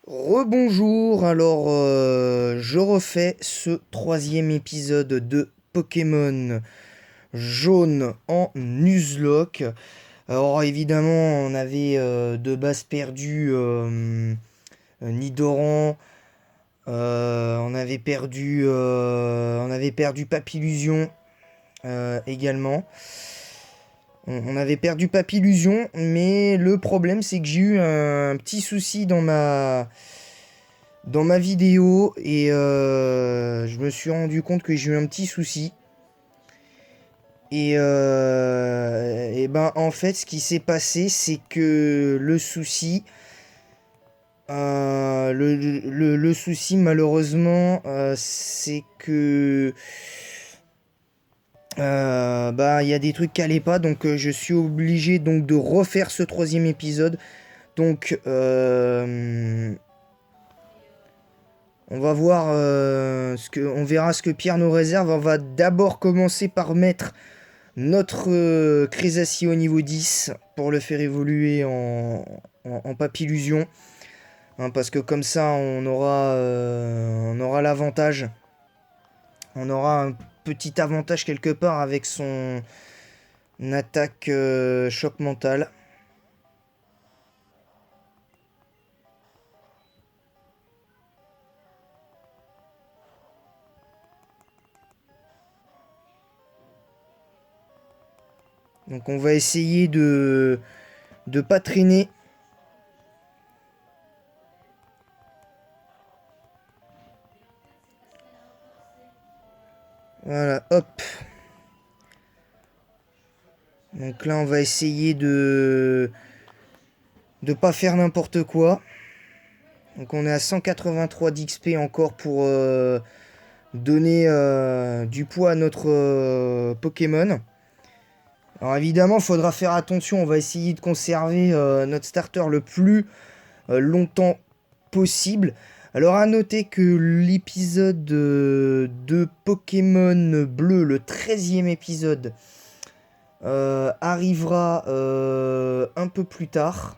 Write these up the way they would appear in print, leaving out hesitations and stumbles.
Rebonjour, alors je refais ce troisième épisode de Pokémon jaune en Nuzlocke. Alors évidemment on avait de base perdu Nidoran, on avait perdu Papillusion également. On avait perdu Papillusion, mais le problème c'est que j'ai eu un petit souci dans ma vidéo et je me suis rendu compte que j'ai eu un petit souci. Et ben en fait ce qui s'est passé c'est que le souci le souci malheureusement c'est que bah il y a des trucs qui allaient pas, donc je suis obligé donc de refaire ce troisième épisode. Donc on va voir on verra ce que Pierre nous réserve. On va d'abord commencer par mettre notre Crésassi au niveau 10 pour le faire évoluer en Papillusion. Hein, parce que comme ça on aura l'avantage. On aura un petit avantage quelque part avec son attaque choc mental. Donc on va essayer de pas traîner. Voilà, hop. Donc là on va essayer de pas faire n'importe quoi. Donc on est à 183 d'XP encore pour donner du poids à notre Pokémon. Alors évidemment, il faudra faire attention. On va essayer de conserver notre starter le plus longtemps possible. Alors à noter que l'épisode de Pokémon Bleu, le 13e épisode, arrivera un peu plus tard.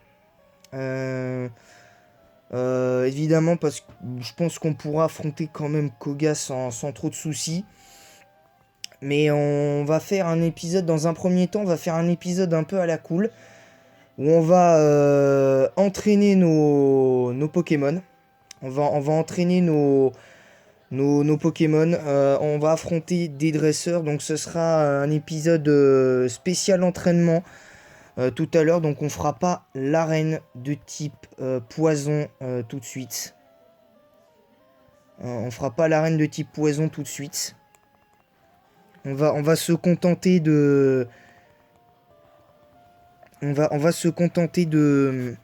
Évidemment parce que je pense qu'on pourra affronter quand même Koga sans trop de soucis. Mais on va faire un épisode, dans un premier temps, on va faire un épisode un peu à la cool, où on va entraîner nos Pokémon. On va entraîner nos Pokémon. On va affronter des dresseurs, donc ce sera un épisode spécial entraînement tout à l'heure. Donc on fera pas l'arène de type poison tout de suite. On fera pas l'arène de type poison tout de suite. On va se contenter de... On va se contenter de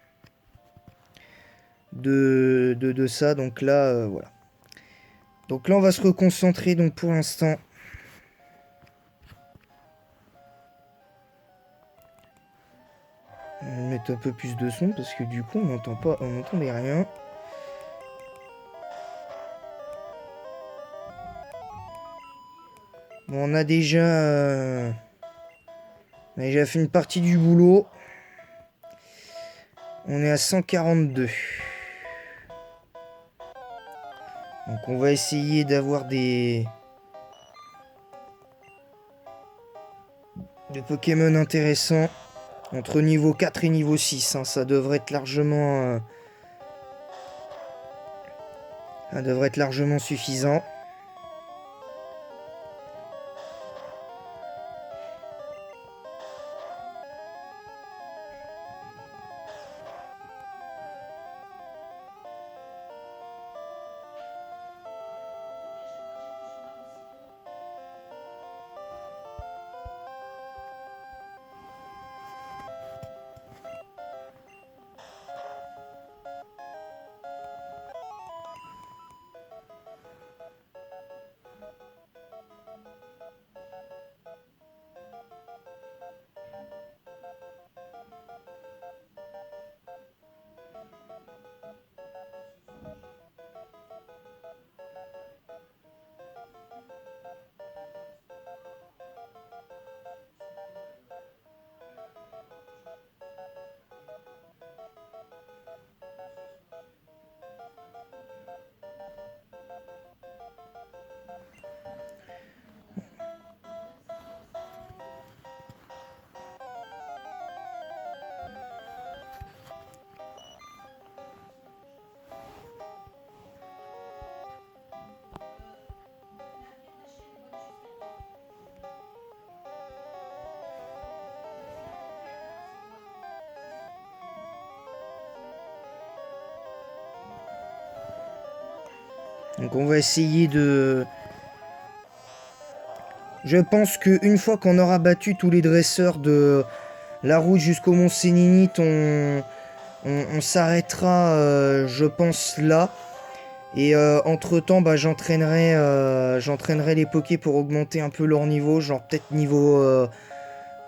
ça. Donc là, voilà. Donc là, on va se reconcentrer. Donc pour l'instant... On va mettre un peu plus de son parce que du coup, on n'entend pas, on n'entendait rien. Bon, on a déjà fait une partie du boulot. On est à 142. Donc on va essayer d'avoir des Pokémon intéressants entre niveau 4 et niveau 6. Hein, ça devrait être largement suffisant. Donc on va essayer de... Je pense qu'une fois qu'on aura battu tous les dresseurs de la route jusqu'au Mont Sélénite, on s'arrêtera, je pense, là. Et entre-temps, bah, j'entraînerai les pokés pour augmenter un peu leur niveau, genre peut-être niveau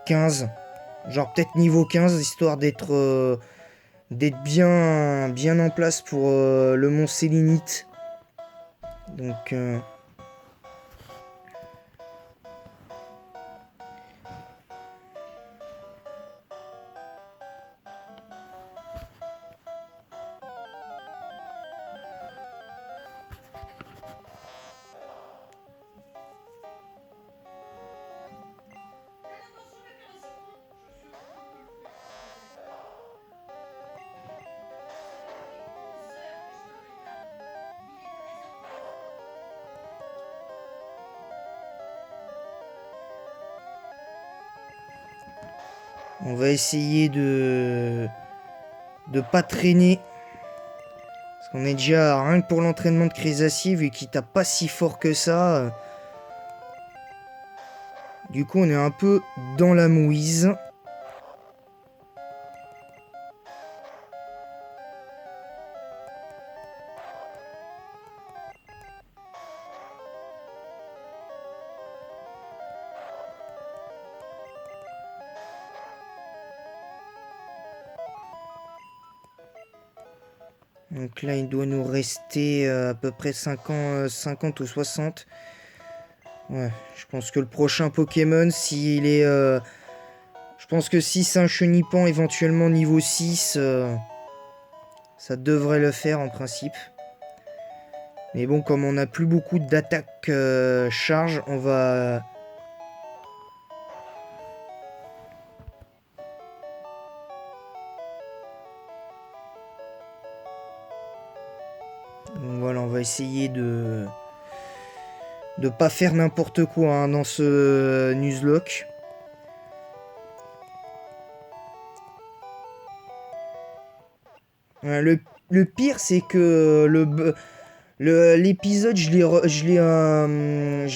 15. Genre peut-être niveau 15, histoire d'être bien en place pour le Mont Sélénite. Donc... On va essayer de pas traîner. Parce qu'on est déjà, rien que pour l'entraînement de Crésacier, vu qu'il tape pas si fort que ça. Du coup, on est un peu dans la mouise. Donc là, il doit nous rester à peu près 50 ou 60. Ouais, je pense que le prochain Pokémon, s'il est... je pense que si c'est un Chenipan éventuellement niveau 6, ça devrait le faire en principe. Mais bon, comme on n'a plus beaucoup d'attaque charge, on va... Donc voilà, on va essayer de pas faire n'importe quoi hein, dans ce Nuzlocke. Le pire, c'est que l'épisode, je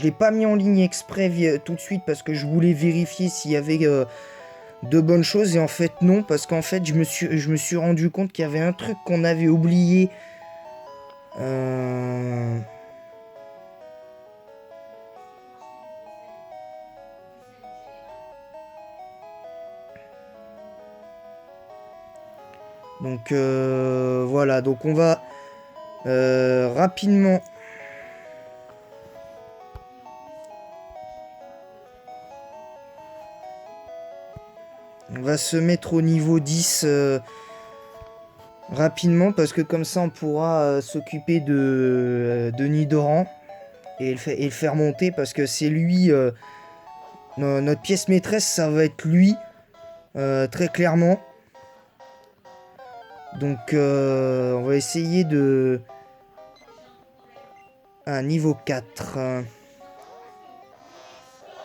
l'ai pas mis en ligne exprès tout de suite parce que je voulais vérifier s'il y avait de bonnes choses. Et en fait, non, parce qu'en fait, je me suis rendu compte qu'il y avait un truc qu'on avait oublié. Donc voilà, donc on va rapidement... On va se mettre au niveau 10 rapidement parce que comme ça on pourra s'occuper de Nidoran et le faire monter parce que c'est lui, notre pièce maîtresse, ça va être lui, très clairement. Donc on va essayer de... Ah, niveau 4.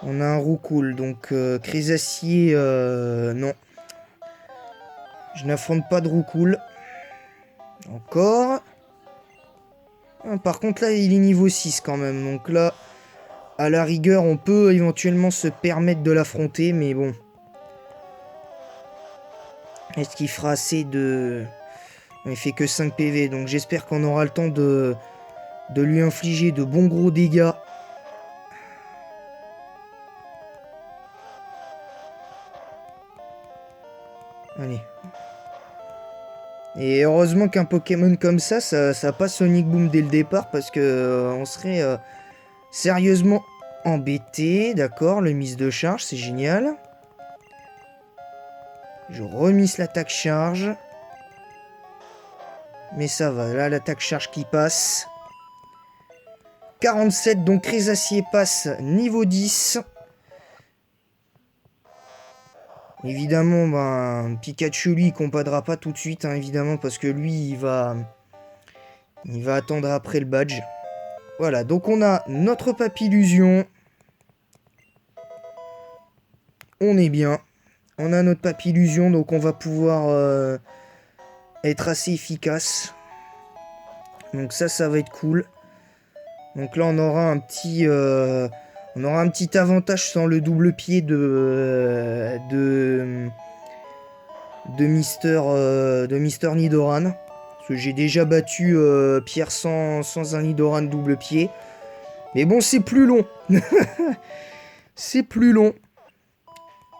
On a un Roucoule, donc Crésacier, non. Je n'affronte pas de Roucoule. Encore. Ah, par contre là il est niveau 6 quand même, donc là, à la rigueur, on peut éventuellement se permettre de l'affronter, mais bon. Est-ce qu'il fera assez de... Il fait que 5 PV, donc j'espère qu'on aura le temps de lui infliger de bons gros dégâts. Allez. Et heureusement qu'un Pokémon comme ça passe Sonic Boom dès le départ, parce que on serait sérieusement embêté. D'accord, le mise de charge, c'est génial. Je remise l'attaque charge. Mais ça va, là l'attaque charge qui passe. 47, donc Crésacier passe niveau 10. Évidemment, ben, Pikachu, lui, il compadera pas tout de suite, hein, évidemment, parce que lui, il va attendre après le badge. Voilà, donc on a notre Papillusion. On est bien. On a notre Papillusion, donc on va pouvoir être assez efficace. Donc ça va être cool. Donc là, on aura un petit avantage sans le double pied de Mister Nidoran. Parce que j'ai déjà battu Pierre sans un Nidoran double pied. Mais bon, c'est plus long. C'est plus long.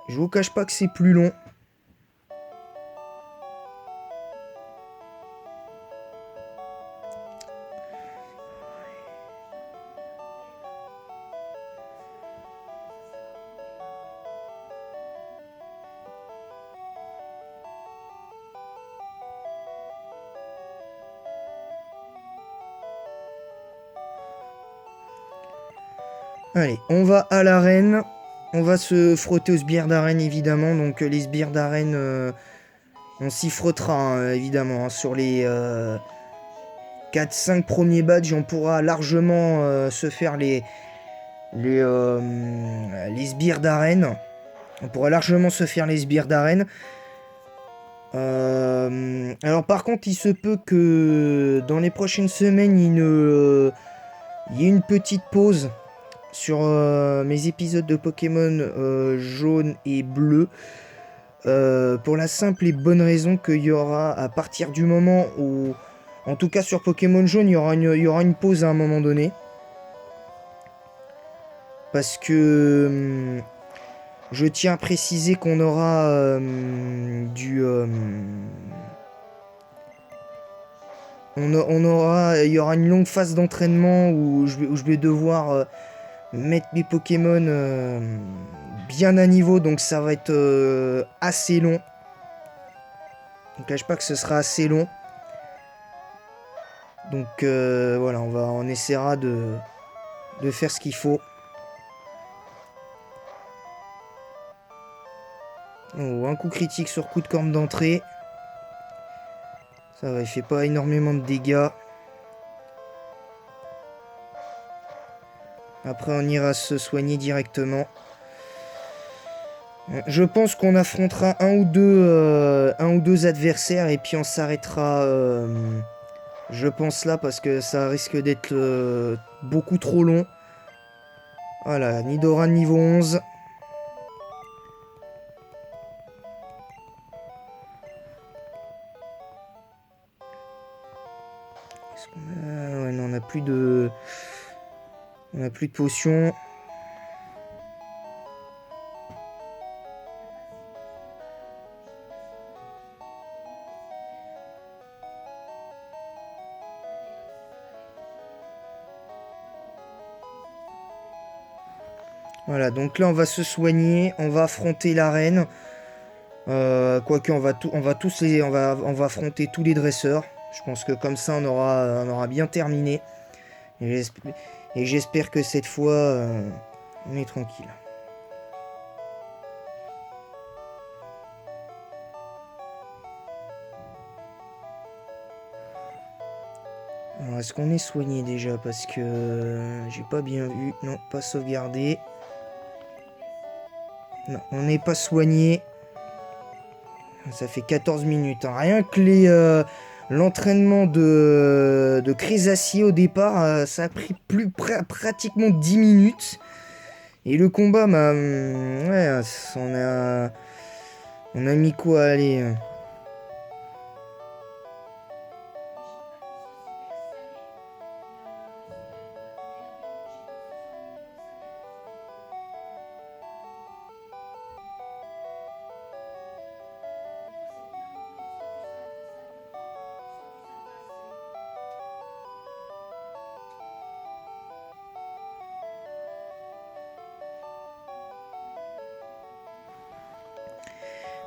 Je vous cache pas que c'est plus long. Allez, on va à l'arène. On va se frotter aux sbires d'arène, évidemment. Donc les sbires d'arène, on s'y frottera, hein, évidemment. Hein, sur les 4-5 premiers badges, on pourra largement se faire les sbires d'arène. On pourra largement se faire les sbires d'arène. Alors par contre, il se peut que dans les prochaines semaines, il y ait une petite pause sur mes épisodes de Pokémon jaune et bleu. Pour la simple et bonne raison qu'il y aura, à partir du moment où, en tout cas sur Pokémon jaune, il y aura une pause à un moment donné. Parce que je tiens à préciser qu'on aura il y aura une longue phase d'entraînement où je vais devoir mettre mes Pokémon bien à niveau, donc ça va être assez long. Je ne cache pas que ce sera assez long. Donc voilà, on essaiera de faire ce qu'il faut. Oh, un coup critique sur coup de corne d'entrée. Ça va, il fait pas énormément de dégâts. Après, on ira se soigner directement. Je pense qu'on affrontera un ou deux adversaires et puis on s'arrêtera, je pense là, parce que ça risque d'être beaucoup trop long. Voilà, Nidoran niveau 11. Est-ce qu'on a... Ouais, non, on n'a plus de... On n'a plus de potions. Voilà, donc là on va se soigner, on va affronter l'arène. Quoique on va affronter tous les dresseurs. Je pense que comme ça on aura bien terminé. Et j'espère que cette fois on est tranquille. Alors est-ce qu'on est soigné déjà? Parce que j'ai pas bien vu. Non, pas sauvegardé. Non, on n'est pas soigné. Ça fait 14 minutes. Hein. Rien que l'entraînement de Crésacier au départ, ça a pris pratiquement 10 minutes. Et le combat m'a... Ouais, on a mis quoi? Allez...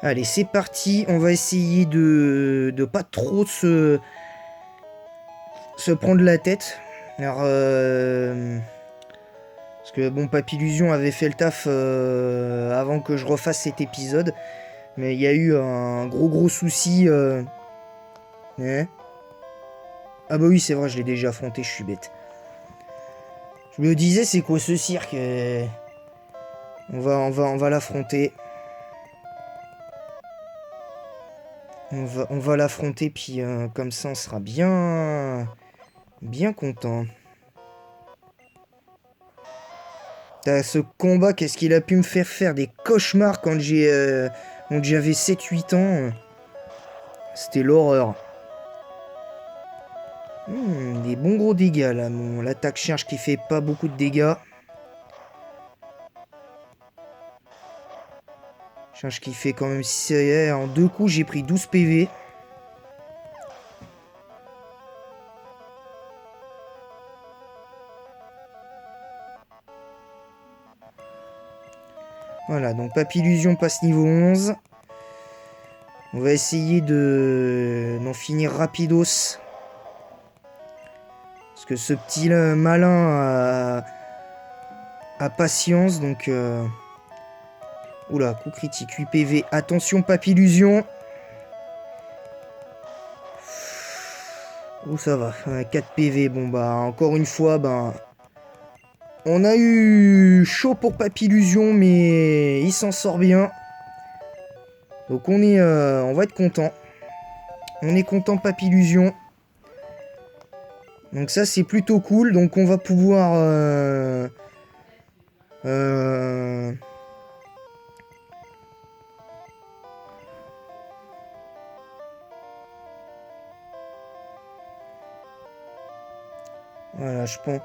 Allez, c'est parti. On va essayer de pas trop se prendre la tête. Alors, parce que bon, Papillusion avait fait le taf avant que je refasse cet épisode. Mais il y a eu un gros souci. Hein. Ah bah oui, c'est vrai, je l'ai déjà affronté, je suis bête. Je me disais, c'est quoi ce cirque? On va l'affronter. On va l'affronter, puis comme ça, on sera bien content. T'as ce combat, qu'est-ce qu'il a pu me faire des cauchemars quand j'avais 7-8 ans. C'était l'horreur. Des bons gros dégâts là. Bon, l'attaque cherche qui fait pas beaucoup de dégâts. Cherche qui fait quand même 6. En 2 coups, j'ai pris 12 PV. Voilà, donc Papillusion passe niveau 11. On va essayer d'en finir rapidos. Parce que ce petit malin a patience, donc... Oula, coup critique, 8 PV. Attention, Papillusion. Oh, ça va, 4 PV. Bon, bah, encore une fois, bah... On a eu chaud pour Papillusion, mais il s'en sort bien. Donc on va être content. On est content Papillusion. Donc ça c'est plutôt cool. Donc on va pouvoir... Voilà, je pense...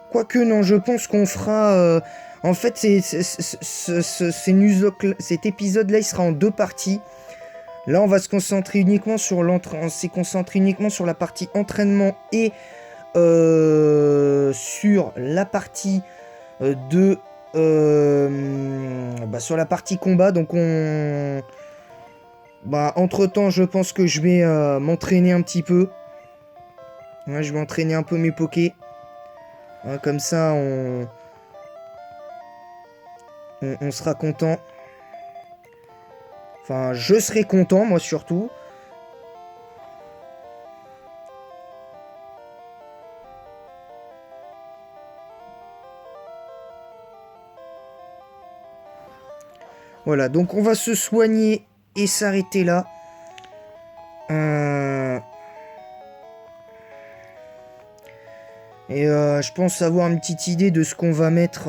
Quoique non, je pense qu'on fera... En fait, cet épisode-là, il sera en 2 parties. Là, on va se concentrer uniquement sur la partie entraînement et sur la partie sur la partie combat. Donc, entre-temps, je pense que je vais m'entraîner un petit peu. Ouais, je vais entraîner un peu mes pokés. Ouais, comme ça, on sera content. Enfin, je serai content, moi surtout. Voilà, donc on va se soigner et s'arrêter là. Et je pense avoir une petite idée de ce qu'on va mettre...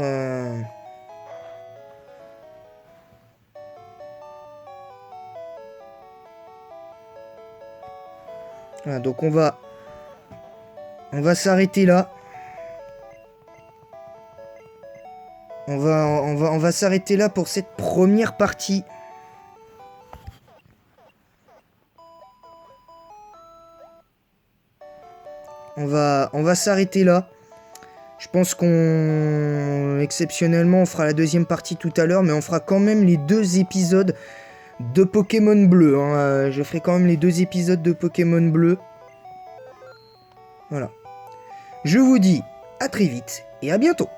Voilà, donc on va s'arrêter là. On va s'arrêter là pour cette première partie. On va s'arrêter là. Je pense exceptionnellement, on fera la deuxième partie tout à l'heure, mais on fera quand même les 2 épisodes de Pokémon Bleu. Hein. Je ferai quand même les 2 épisodes de Pokémon Bleu. Voilà. Je vous dis à très vite et à bientôt.